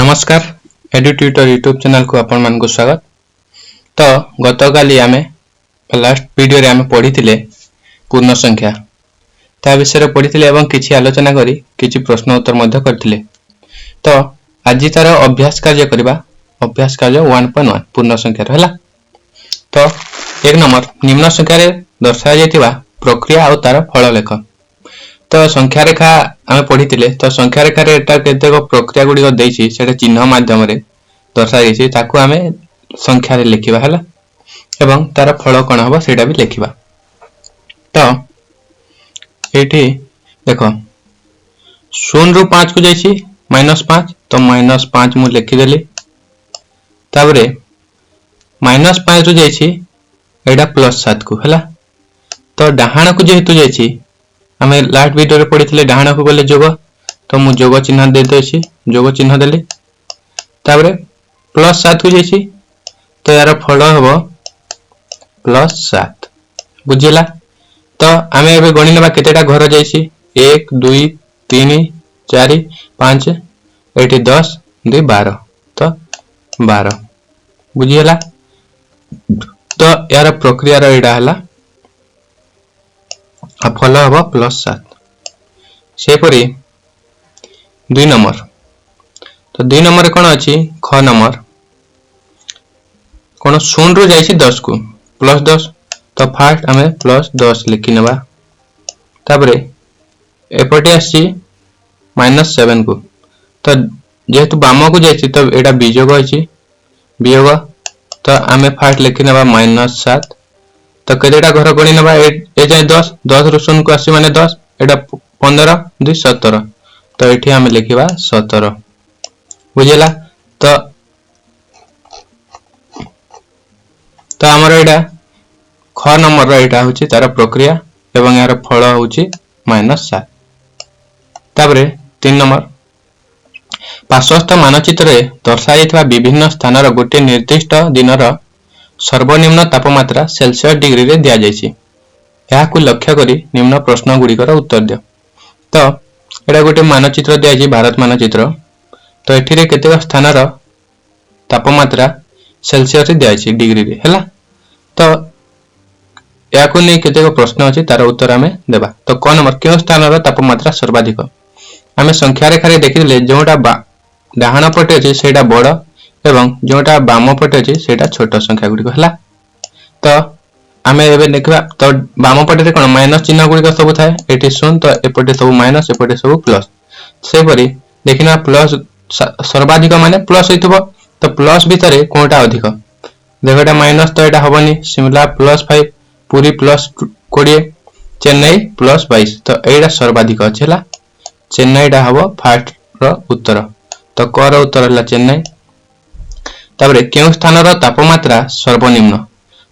नमस्कार एडु tutor YouTube channel को आपण मान को स्वागत। तो गतकाली आमे लास्ट वीडियो रे आमे पढ़िथिले पूर्ण संख्या ता विषय रे पढ़िथिले एवं किछि आलोचना करी किछि प्रश्न उत्तर मध्य करथिले। तो आज तार अभ्यास कार्य करबा। अभ्यास कार्य 1.1 पूर्ण संख्या रहला। तो एक नंबर निम्न संख्या रे दर्शाया जायतिबा प्रक्रिया और तार फल लेख। तो संख्या रेखा आमे पढ़िथिले। तो संख्या रेखा रे एटा केतेक प्रक्रिया गुडी को देछि सेटा चिन्ह माध्यम रे दर्शा जायछि ताको आमे संख्या रे लिखिबा हला एवं तार फल कोन हबो सेटा भी लिखिबा। तो एठी देखो 0 रु 5 को जायछि -5 तो -5 मु लिखि देली। ताबरे -5 रु जायछि एटा +7 को हला। तो डाहाण को जेहेतु जायछि हमें लास्ट वीडियो रे पढ़िथिले डाहाण को बोले जोग। तो मु जोग चिन्ह दे देछि जोग चिन्ह देली। ताबरे +7 को जायछि तो यार फल हबो +7 बुझिला। तो हमें एबे गणि लेबा केतेटा घर जायछि 1 2 3 4 5 एठी 10 2 12 तो 12 बुझिला। तो यार प्रक्रिया रो एडा हला आ फल हबो +7। सेपरी 2 नंबर। तो 2 नंबर कोन अछि ख नंबर कोन 0 रु जायछि 10 को +10 तो फर्स्ट हमें +10 लिखि नेबा। ताबरे एपटे आछि -7 को तो जेहेतु बाम को जायछि तो एटा वियोग अछि वियोग। तो हमें फर्स्ट लिखि नेबा -7 तो केतेटा घर गणि नेबा ए जाय 10 10 रु 0 को आसी माने 10 एटा 15 2 17 तो एठी हम लिखिबा 17 बुझिला। तो हमर एटा ख नंबर रो एटा होची तार प्रक्रिया एवं यार फल होची -7। ताबरे 3 नंबर पार्श्वस्थ मानचित्र रे दर्शाई थवा विभिन्न स्थान रो गोटे निर्दिष्ट दिन रो सर्वनिम्न तापमात्रा सेल्सियस डिग्री रे दिया जायछि। याकु लक्ष्य करी निम्न प्रश्न गुड़िकर उत्तर दियो। तो एटा गोटे मानचित्र दिया जायछि भारत मानचित्र। तो एठी रे केतेक स्थान रो तापमात्रा सेल्सियस रे दिया जायछि डिग्री रे हैला। तो याकु नै केतेक प्रश्न अछि तार उत्तर हमें देबा। तो क नंबर केउ स्थान रो तापमात्रा सर्वाधिक हमें संख्या रेखा रे देखिले जोटा डाहाण पटे अछि सेटा बड़ एवं जोटा बाम पटे अछि सेटा छोट संख्या गुडी हला। तो आमे एबे देखबा तो बाम पटे रे कोन माइनस चिन्ह गुडी सब थाए एठी 0 तो एपटे सब माइनस एपटे सब प्लस। से परी देखिना प्लस सर्वाधिक माने प्लस होइतबो तो प्लस भितरे कोनटा अधिक देखटा माइनस तो एटा हबनी शिमला +5 पुरी +20 चेन्नई +22 तो एटा सर्वाधिक अछि हला। चेन्नई डा हबो फर्स्ट रो उत्तर। तो क रो उत्तर हला चेन्नई। ताबरे केउ स्थान रो तापमात्रा सर्वनिम्न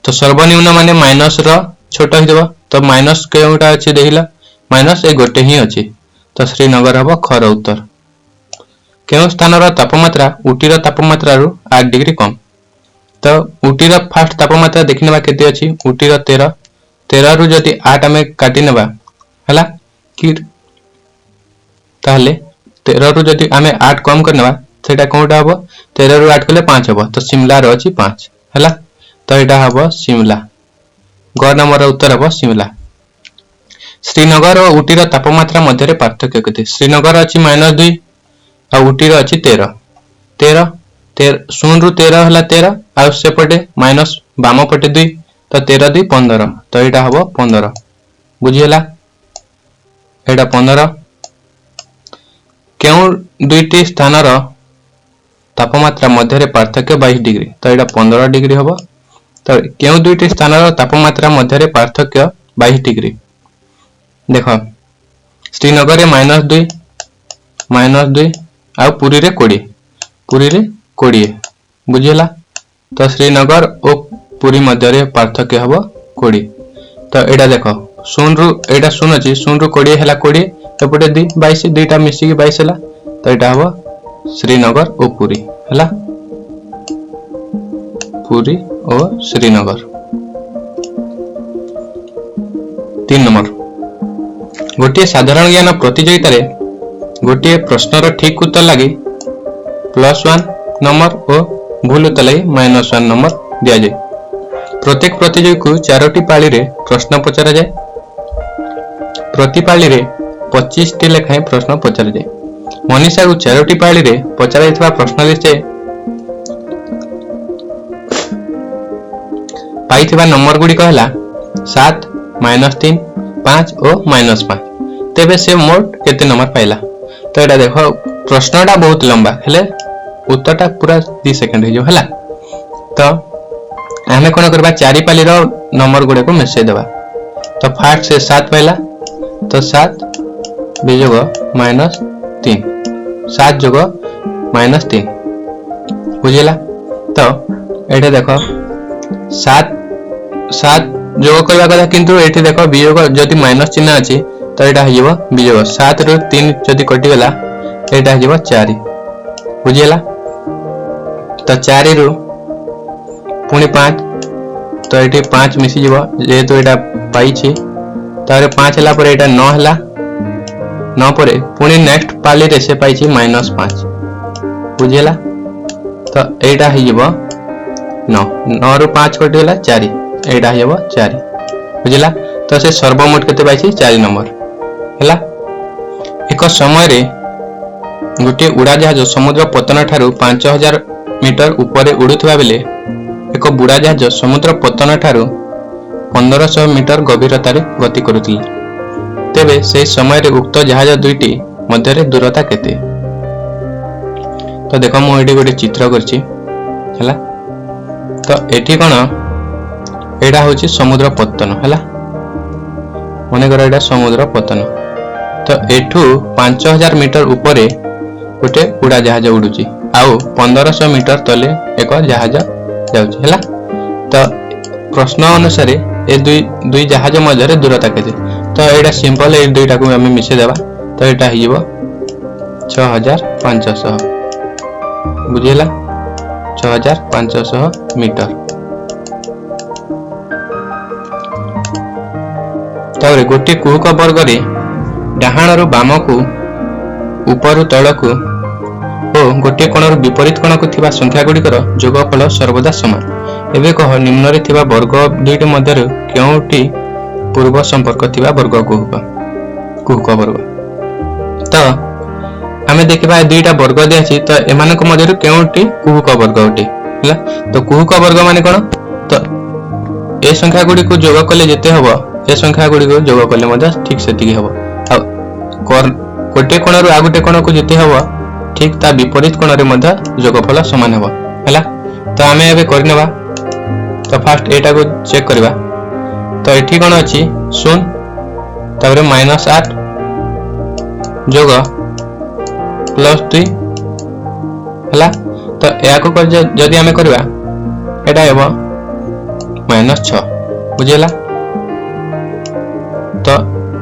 तो सर्वनिम्न माने माइनस रो छोट हिदबो तो माइनस केउटा अछि देखिला माइनस ए गोटे ही अछि तो श्रीनगर हबो ख रो उत्तर। केउ स्थान रो तापमात्रा उटी रो तापमात्रा रो 8 डिग्री कम तो उटी रो फर्स्ट तापमात्रा देखिनेबा केते अछि उटी रो 13 रु जति 8 हमें काटि नेबा हला कि ताहले 13 रु जति हमें 8 कम करनेबा सेटा कोनटा हबो 13 रु 8 कले 5 हबो तो शिमला रो अछि 5 हला। तो एटा हबो शिमला ग नंबर रो उत्तर हबो शिमला। श्रीनगर और उटी रो तापमात्रा मध्य रे पार्थक्य केते श्रीनगर अछि -2 आ उटी रो अछि 13 0 रु 13 हला 13 आ सेपटे माइनस बाम पटे 2 तो 13 2 15 तो एटा हबो 15 बुझियला एटा 15। केउ दुईटी स्थान रो तापमात्रा मध्य रे पार्थक्य 22 डिग्री तो एटा 15 डिग्री हबो। तो केउ दुईटी स्थान रो तापमात्रा मध्य रे पार्थक्य 22 डिग्री देखो श्रीनगर रे -2 आ पुरी रे 20 बुझियला। तो श्रीनगर और पुरी मध्य रे पार्थक्य हबो 20। तो एटा देखो 0 रु एटा 0 अछि 0 रु 20 हला 20 एपटे 2 22 दुईटा मिसी के 22 हला तो एटा हबो श्रीनगर और पुरी हला पुरी और श्रीनगर। 3 नंबर गोटे साधारण ज्ञान प्रतियोगिता रे गोटे प्रश्नर ठीक उत्तर लगी +1 नंबर और भूल उत्तर लगी -1 नंबर दिया जाए। प्रत्येक प्रतियोगी को 4टी पाली रे प्रश्न पचरा जाए। प्रति पाली रे 25 टी लेखाएं प्रश्न पचरा जाए। मनीषा को 4टी पाली रे पचरा जाइतबा प्रश्न लिस्ट पाइथिबा नंबर गुडी कहला 7 -3 5 और -5। तेबे से मोट केते नंबर पाइला। तो एटा देखो प्रश्नटा बहुत लंबा हेले उत्तरटा पूरा 2 सेकंड हो हला। तो हमें कोन करबा 4 पाली रो नंबर गुडे को मिसै देबा। तो फास्ट से 7 पाइला तो 7 वियोग -3 7 जोग -3 बुझिला। तो एठे देखो 7 जोग करबा कथा किंतु एठे देखो वियोग जदि माइनस चिन्ह अछि तो एटा हियो वियोग 7 रो 3 जदि कटि गेला एटा हियो 4 बुझिला। तो 4 रो पुणी 5 तो ये 5 मिसी जीव जेहेतु एटा पाई तारे 5 हला पर एटा 9 हला 9 पर पुणी नेक्स्ट पाली रे से पाई -5 बुझिला। तो एटा हिजबो 9 रो 5 कटि गेला 4 एटा हिजबो 4 बुझिला। तो से सर्वमोट केते पाई 4 नंबर हला। एक समय रे गोटे उड़ाजहाज समुद्र पतन ठारू 5000 मीटर ऊपर उड़ुथिबा बेले एक बुड़ाजहाज समुद्र पतन ठारू 1500 मीटर गभीरता रे गति करुथिला। तेबे से समय रे उक्त जहाज दुईटी मध्य रे दूरता केते। तो देखो मु एठी गोटे चित्र करछि हला। तो एठी कोन एडा होछि समुद्र पतन हला। मने कर एडा समुद्र पतन। तो एठू 5000 मीटर ऊपर गोटे उड़ाजहाज उडुछि आउ 1500 मीटर तले एक जहाज जाउछि हला। तो प्रश्न अनुसार ए दुई जहाज मध्य दूरता केते। तो एटा सिंपल ए दुईटा को हम मिसे देबा। तो एटा हिजबो 6500 बुझिला 6500 मीटर। तारे गोटे कुहक वर्ग रे डाहाणरू बाम को ऊपर तळकू और गोटे कोणर विपरीत कोण को थिबा संख्या गुड़िकर जोगफल सर्वदा समान। एबे कह निम्न रे थिबा वर्ग दुईटी मध्य केउटी पूर्व संपर्क थिबा वर्ग कुहक वर्ग। तो आमे देखिबा दुईटा वर्ग दियाछि। तो एमानक मध्य केउटी कुहक वर्ग उठी हला। तो कुहक वर्ग माने कोन। तो ए संख्या गुडी को जोग कले जेते हबो ए संख्या गुडी को जोग कले मध्य ठीक सेतिकी हबो। आ गोटे कोणरू आ गोटे कोण को जेते हबो ठीक ता विपरीत कोण रे मध्य जोगफल समान हबो हला। तो आमे एबे करनेबा। तो फास्ट एटा को चेक करबा। तो एठी कोन अछि 0 ताबरे -8 जोग +2 हला। तो या को कर जदी आमे करबा एटा हेबो -6 बुझिला। तो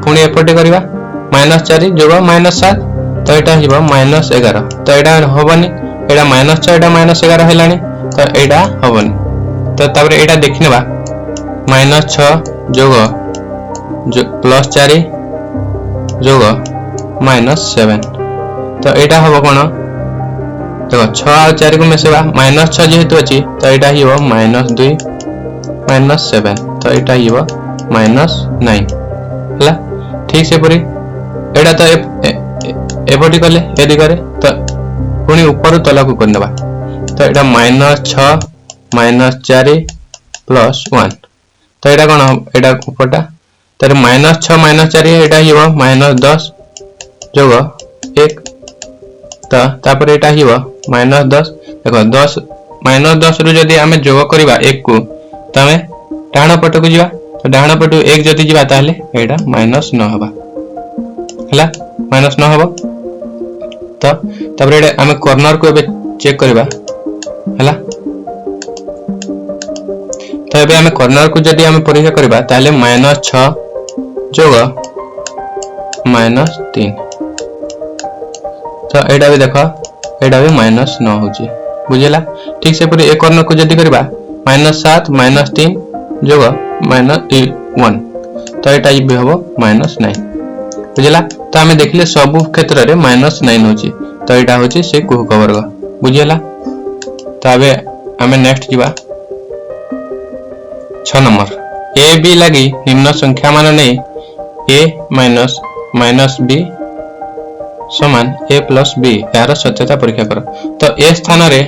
पुणी एपटे करबा -4 जोग -7 तो एटा हिबो -11। तो एटा होबनी एटा -6 एटा -11 हेलानी। तो एटा होबनी। तो ताबरे एटा देखिनेबा -6 जोग +4 जोग -7। तो एटा होबो कोन देखो 6 और 4 को मिसेबा -6 जेहेतु अछि तो एटा हिबो -2 -7। तो एटा हिबो -9 हला। ठीक से परी एटा तो एपटी कले ए दिगरे। तो पुणी ऊपर तला को करनेबा। तो एटा -6 -4 +1। तो एटा कोन एटा ऊपरटा तर -6 -4 एटा हिबो -10 जोग 1। तो तापर एटा हिबो -10 देखो 10 -10 रु जदी हमें जोग करबा 1 को तो हमें डाहाण पट को जिबा। तो डाहाण पट 1 जदी जिबा ताले एटा -9 हबा हला -9 हबो। तो तापर एटा हमें कॉर्नर को एबे चेक करबा हला। तो एबे हमें कॉर्नर को जदी हमें परीक्षा करबा ताले -6 जोग -3। तो एटा भी देखो एटा भी -9 होची बुझिला। ठीक से पूरी एक कॉर्नर को जदी करबा -7 -3 जोग -1। तो एटा भी हबो -9 बुझिला। तो हमें देखले सब क्षेत्र रे -9 होची। तो एटा होची से कुहक वर्ग। बुझीला। तो आबे आमे नेक्स्ट जीवा 6 नंबर ए बी लगी निम्न संख्या मान नहीं ए माइनस माइनस बी समान ए प्लस बी यार सत्यता परीक्षा कर। तो ए स्थान रे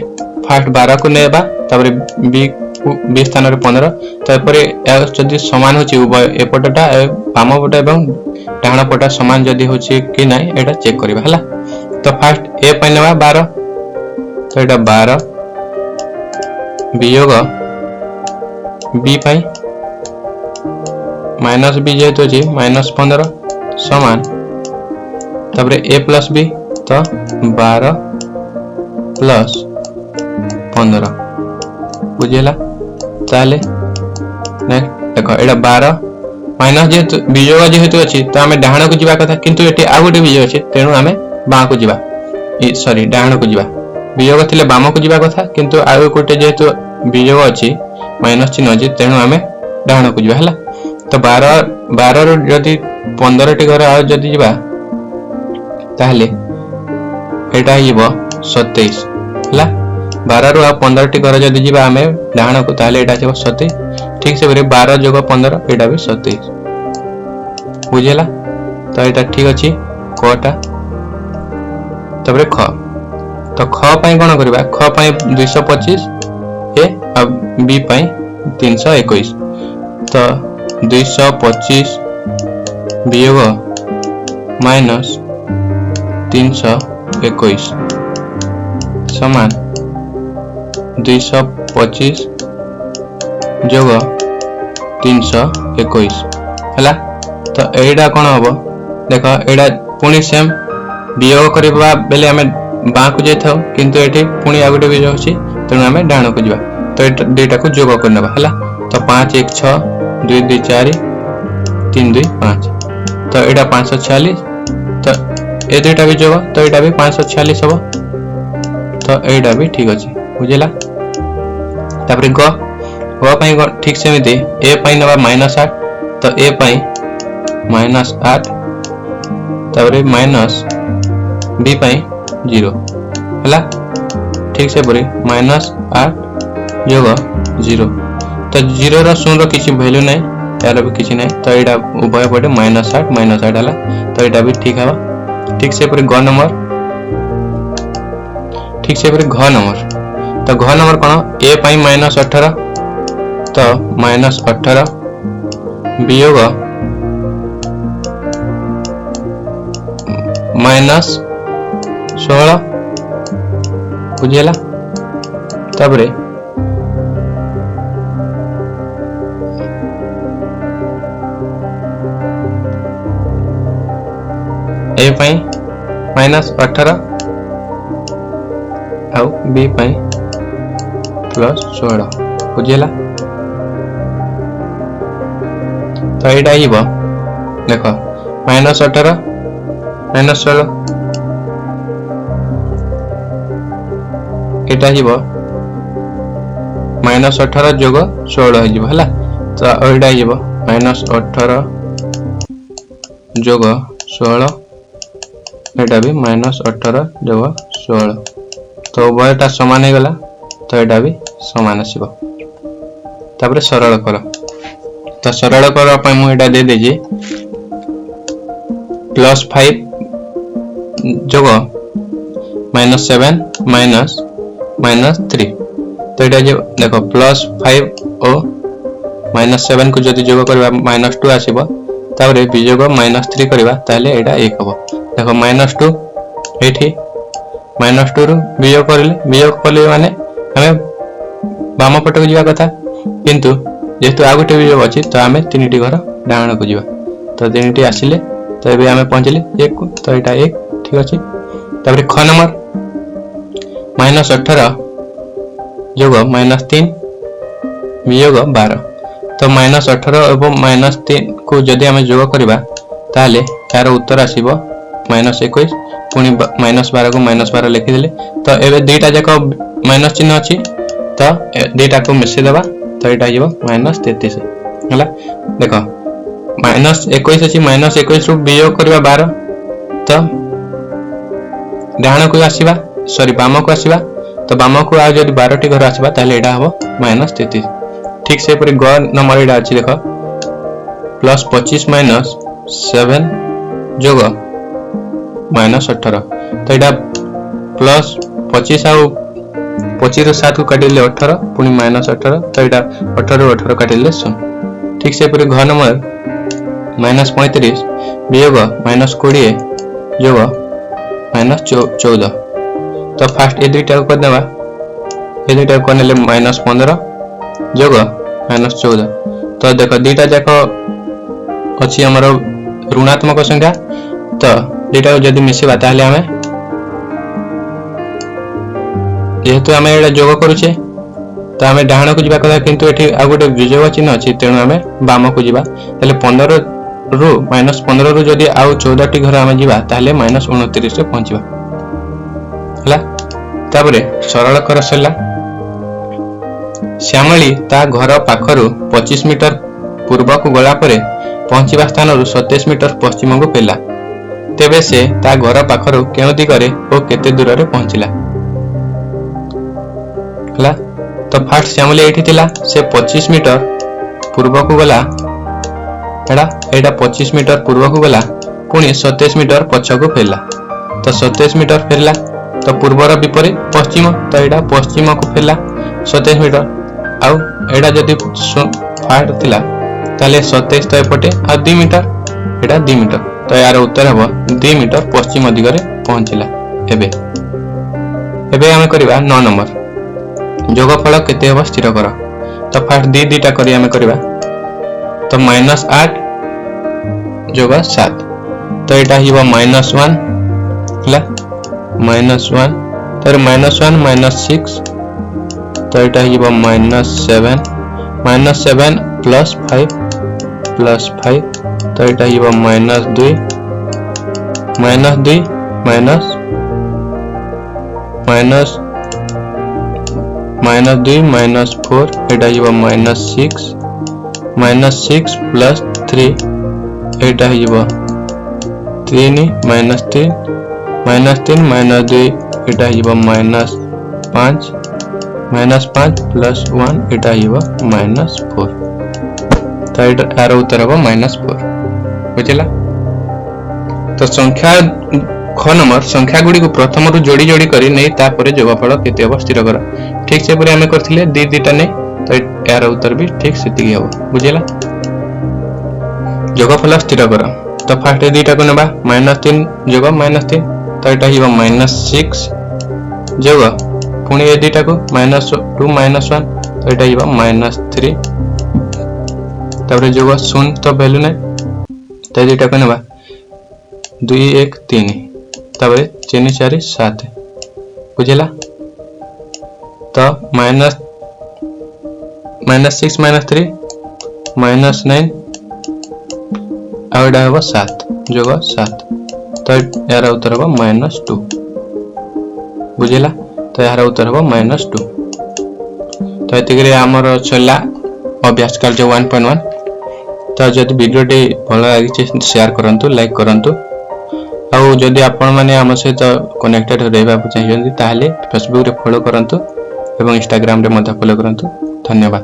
फास्ट 12 को नेबा तापर बी स्थान रे 15 तापर जदि समान होची उभय एपटटा बाम पट एवं डाहाण पट समान जदि होची कि नाही एटा चेक करबा हला। तो फास्ट ए पय नेबा 12 तो एटा 12 वियोग बी पय माइनस बी जेहेतु अछि माइनस 15 समान तापर ए प्लस बी तो 12 प्लस 15 बुझेला। ताले नेक्स्ट देखो एटा 12 माइनस जेहेतु वियोग जेहेतु अछि तो हमें डाहाण को जिबा कथा किंतु एटी आ गोटे वियोग अछि तेनु हमें बाम को जिबा सॉरी डाहाण को जिबा वियोग थिले बाम को जिबा कथा किंतु आ गोटे जेहेतु वियोग अछि माइनस चिन्ह अछि तेनु हमें डाहाण को जिबा हला। तो 12 रो जदि 15 टी घर आ जदि जिबा ताहले एटा हिबो 27 हला। 12 रो 15 टी घर जदि जिबा हमें डाहाण को ताहले एटा हिबो 27 ठीक से 12 जोग 15 एटा भी 27 बुझेला। तो एटा ठीक अछि कोटा तबरे ख। तो ख पई कोन करबा ख पई 225 ए अब बी पई 321 तो 225 वियोग माइनस 321 समान 225 जोग 321 हला। तो एडा कोन हबो देखो एडा पुनी सेम वियोग करबा बेले हमें बां को जाई थाउ किंतु एठी पुनी आ गुटे वियोग अछि तेनु हमें डाहाण को जिबा। तो एटा डेटा को जोग करनबा हला। तो 5 1 6 2 2 4 3 2 5 तो एटा 546 तो ए दुटा भी जोग तो एटा भी 546 हबो। तो एटा भी ठीक अछि बुझिला। तापर ग पई ठीक से मिति ए पई नबा -8 तो ए पई -8 तापर माइनस बी पई 0 हला ठीक से परे -8 जोग 0 तो 0 रो 0 रो किछि वैल्यू नै यार भी किछि नै तो एटा उभय पटे -8 हला। तो एटा भी ठीक हवा। ठीक से परे घ नंबर ठीक से परे घ नंबर तो घ नंबर कोन ए पई -18 तो -18 वियोग -16 बुझिला। तापरे ए पई -18 आउ बी पई +16 बुझिला। तो एटा हिबो देखो -18 -16 एटा हिबो -18 जोग 16 हिबो हला। तो एटा हिबो -18 जोग 16 एटा भी -18 जोग 16 तो उभयटा समान हे गला। तो एटा भी समान आसीबो। तापर सरल कर। तो सरल कर पय मु एटा दे देजी +5 जोग -7 -3 तो एटा जो देखो +5 और -7 को जदि जोग करबा -2 आसीबो तापर वियोग -3 करबा ताले एटा 1 हबो। देखो -2 एठी -2 रु वियोग करले माने हमें बाम पट को जिबा कथा किंतु जेतु आ गुटे वियोग अछि तो हमें तीनटी घर डाहाण को जिबा। तो तीनटी आसिले तो एबे हमें पहुंचले 1 को तो एटा 1 ठीक अछि। तापर ख नंबर -18 जोग -3 वियोग 12 तो -18 एवं -3 को जदि हमें जोग करबा ताले तार उत्तर आसीबो -21 पुनी -12 को -12 लिखि देले। तो एबे दुईटा जाक माइनस चिन्ह अछि तो दुईटा को मिसि देबा तो एटा हिबो -33 हला। देखो -21 अछि -21 रु वियोग करबा 12 तो डाहाण को आसीबा सॉरी बाम को आसीबा तो बाम को आज जब 12 टी घर आसबा ताले एटा हबो -33। ठीक से परि ग नंबर एटा अछि देखो +25 - 7 जोग -18। तो एटा +25 आउ 25 रो 7 को काटिले 18 पुनी -18। तो एटा 18 रो 18 काटिले 0। ठीक से परि घ नंबर -35 वियोग -20 जोग -14। तो फास्ट ए दुईटा को कर देबा, ए दुईटा को नेले -15 जोग -14। तो देखो दुईटा जाक अछि हमर ऋणात्मक संख्या। तो दुईटा को जदी मिसेबा ताले हमें जेहेतु आम एटा जोग करूचे तो आम डाहाण को जीवा कथा, किंतु एठी आ गोटे विजोग चिन्ह अछि तेणु आम बाम को जीवा। ताले 15 रु -15 रु जदी आउ 14 टी घर आम जीवा ताले -29 रे पहुंचीबा हला। तापरे सरल कर सला। श्यामली ता घर पाखरु 25 मीटर पूर्व को गला परे पहुंचीबा स्थान रु 27 मीटर पश्चिम को पेला। तेबे से ता घर पाखरु केउ दिगरे ओ केते दूर रे पहुंचिला हला। तो फास्ट श्यामली एठी थिला, से 25 मीटर पूर्व को गला एडा 25 मीटर पूर्व को गला पुणी 27 मीटर पछ को फेरला। तो 27 मीटर फेरला तो पूर्वर विपरीत पश्चिम, तो एडा पश्चिम को फेरला 27 मीटर। आउ एडा जदी फास्ट थिला ताले 27 तो एपटे आ 2 मीटर, एडा 2 मीटर। तो यार उत्तर हबो 2 मीटर पश्चिम दिगरे पहुंचिला। एबे हमें करबा 9 नंबर जोगफल केते हबो स्थिर कर। तो फास्ट दुईटा करी हमें करबा। तो -8 जोग 7। तो एटा हिबो -1 हला, -1 तर -1 - 6। तो एटा हिबो -7 +5 तो एटा हिबो -2 -4 एटा हिबो -6 + 3 एटा हिबो 3 -3 -2 एटा हिबो -5 + 1 एटा हिबो -4। तो यार उत्तर हबो -4 बुझिला। तो संख्या ख नंबर संख्या गुडी को प्रथम रु जोड़ी जोड़ी करी नै तापरे जोगफल केते हबो स्थिर कर। ठीक से परे हमें करथिले दुईटा नै, तो यार उत्तर भी ठीक सेतिकी हबो बुझिला। जोगफल स्थिर कर। तो फास्ट दुईटा को नेबा -3 जोग -3। तो एटा हिबो -6 जोग पुणी ए दुईटा को -2 -1। तो एटा हिबो -3 तापरे जोग 0 तो वैल्यू नै। तो दुईटा को नेबा 2 1 3 तापरे 3 4 7 बुझिला। तो -6 -3 -9 आउडा हबो 7 जोग 7। तो यार उत्तर हबो -2 बुझिला। तो यार उत्तर हबो -2। तो एतिकरे हमर छला अभ्यास कार्य 1.1। तो जदि वीडियो टी भल लागी शेयर करंतु, लाइक करंतु। आउ जदि आपण माने हम सहित कनेक्टेड रहबा चाहिए ताले फेसबुक रे फॉलो करंतु एवं इंस्टाग्राम रे मध्य फॉलो करंतु। धन्यवाद।